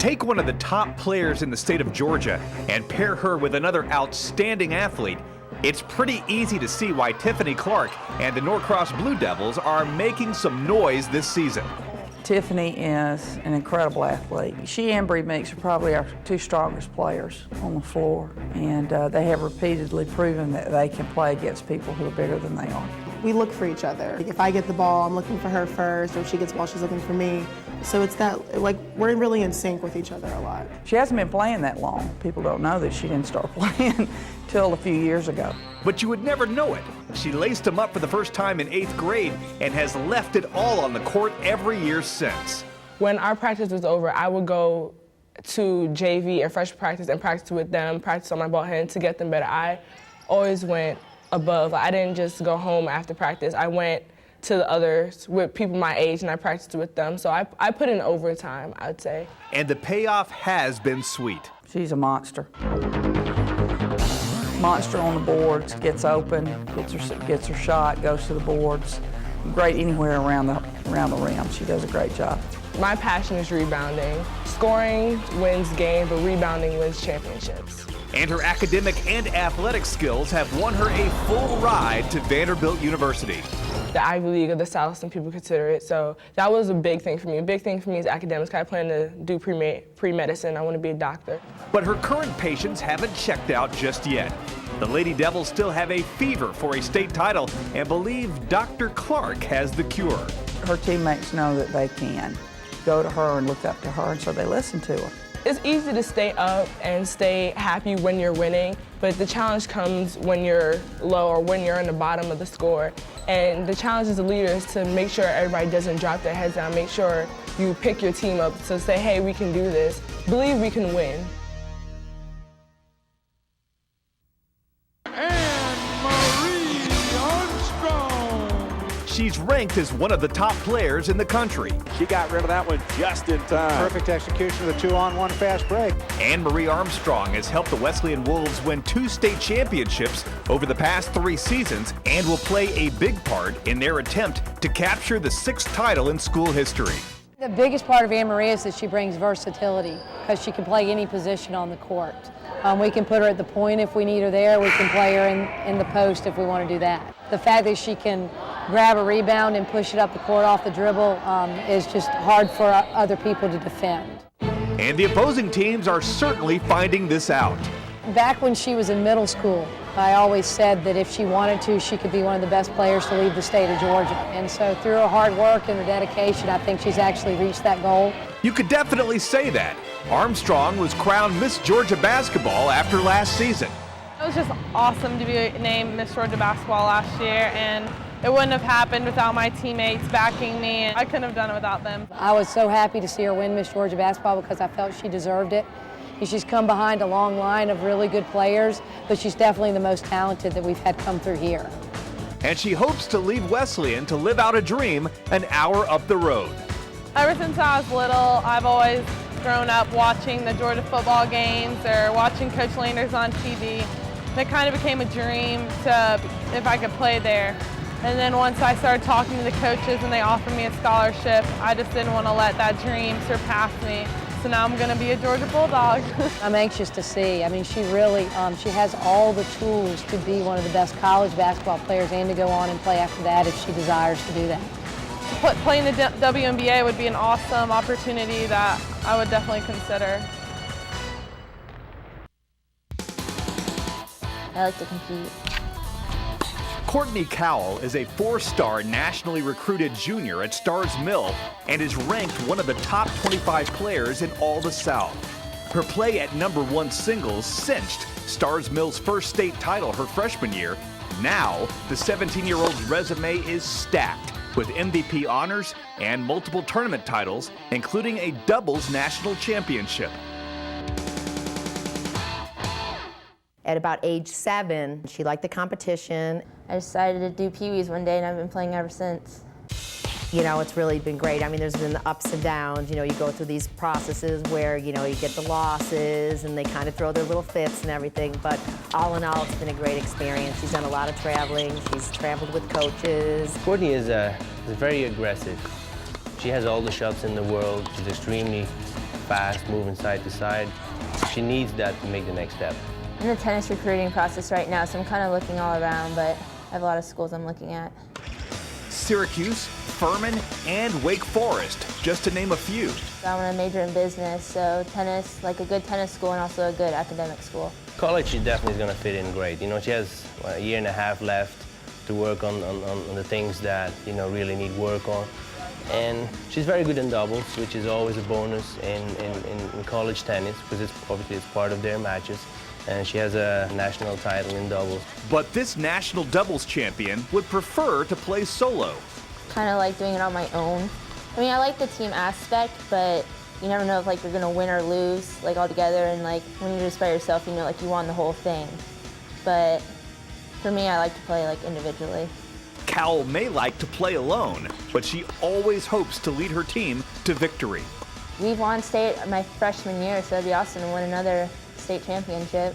Take one of the top players in the state of Georgia and pair her with another outstanding athlete. It's pretty easy to see why Tiffany Clark and the Norcross Blue Devils are making some noise this season. Tiffany is an incredible athlete. She and Bree Meeks are probably our two strongest players on the floor, and they have repeatedly proven that they can play against people who are bigger than they are. We look for each other. If I get the ball, I'm looking for her first, or if she gets the ball, she's looking for me. So it's that, like, we're really in sync with each other a lot. She hasn't been playing that long. People don't know that she didn't start playing till a few years ago. But you would never know it. She laced him up for the first time in 8th grade and has left it all on the court every year since. When our practice was over, I would go to JV and freshman practice and practice with them, practice on my ball hand to get them better. I always went above. I didn't just go home after practice. I went to the others with people my age and I practiced with them. So I put in overtime, I'd say. And the payoff has been sweet. She's a monster. Monster on the boards, gets open, gets her shot, goes to the boards. Great anywhere around the rim. She does a great job. My passion is rebounding. Scoring wins games, but rebounding wins championships. And her academic and athletic skills have won her a full ride to Vanderbilt University. The Ivy League of the South, some people consider it, so that was a big thing for me. A big thing for me is academics. I plan to do pre-medicine. I want to be a doctor. But her current patients haven't checked out just yet. The Lady Devils still have a fever for a state title and believe Dr. Clark has the cure. Her teammates know that they can go to her and look up to her, and so they listen to her. It's easy to stay up and stay happy when you're winning, but the challenge comes when you're low or when you're in the bottom of the score. And the challenge as a leader is to make sure everybody doesn't drop their heads down, make sure you pick your team up to say, hey, we can do this, believe we can win. She's ranked as one of the top players in the country. She got rid of that one just in time. Perfect execution of the 2-on-1 fast break. Anne-Marie Armstrong has helped the Wesleyan Wolves win 2 state championships over the past 3 seasons and will play a big part in their attempt to capture the 6th title in school history. The biggest part of Anne-Marie is that she brings versatility because she can play any position on the court. We can put her at the point if we need her there. We can play her in the post if we want to do that. The fact that she can grab a rebound and push it up the court off the dribble is just hard for other people to defend. And the opposing teams are certainly finding this out. Back when she was in middle school, I always said that if she wanted to, she could be one of the best players to lead the state of Georgia. And so through her hard work and her dedication, I think she's actually reached that goal. You could definitely say that. Armstrong was crowned Miss Georgia Basketball after last season. It was just awesome to be named Miss Georgia Basketball last year, and it wouldn't have happened without my teammates backing me, and I couldn't have done it without them. I was so happy to see her win Miss Georgia Basketball because I felt she deserved it. She's come behind a long line of really good players, but she's definitely the most talented that we've had come through here. And she hopes to leave Wesleyan to live out a dream an hour up the road. Ever since I was little, I've always grown up watching the Georgia football games or watching Coach Landers on TV. It kind of became a dream if I could play there. And then once I started talking to the coaches and they offered me a scholarship, I just didn't want to let that dream surpass me. So now I'm going to be a Georgia Bulldog. I'm anxious to see. I mean, she really, she has all the tools to be one of the best college basketball players and to go on and play after that if she desires to do that. Playing the WNBA would be an awesome opportunity that I would definitely consider. I like to compete. Courtney Cowell is a 4-star nationally recruited junior at Starrs Mill and is ranked one of the top 25 players in all the South. Her play at #1 singles cinched Starrs Mill's first state title her freshman year. Now, the 17-year-old's resume is stacked with MVP honors and multiple tournament titles, including a doubles national championship. At about age 7, she liked the competition. I decided to do Pee-wees one day and I've been playing ever since. You know, it's really been great. I mean, there's been the ups and downs. You know, you go through these processes where, you know, you get the losses and they kind of throw their little fits and everything. But all in all, it's been a great experience. She's done a lot of traveling. She's traveled with coaches. Courtney is very aggressive. She has all the shots in the world. She's extremely fast, moving side to side. She needs that to make the next step. I'm in the tennis recruiting process right now, so I'm kind of looking all around, but I have a lot of schools I'm looking at. Syracuse, Furman, and Wake Forest, just to name a few. I want to major in business, so tennis, like a good tennis school and also a good academic school. College, she definitely is going to fit in great. You know, she has a year and a half left to work on the things that, you know, really need work on. And she's very good in doubles, which is always a bonus in college tennis, because obviously it's part of their matches. And she has a national title in doubles. But this national doubles champion would prefer to play solo. Kind of like doing it on my own. I mean, I like the team aspect, but you never know if like you're gonna win or lose like all together. And like when you're just by yourself, you know, like you won the whole thing. But for me, I like to play like individually. Cowell may like to play alone, but she always hopes to lead her team to victory. We won state my freshman year, so it'd be awesome to win another state championship.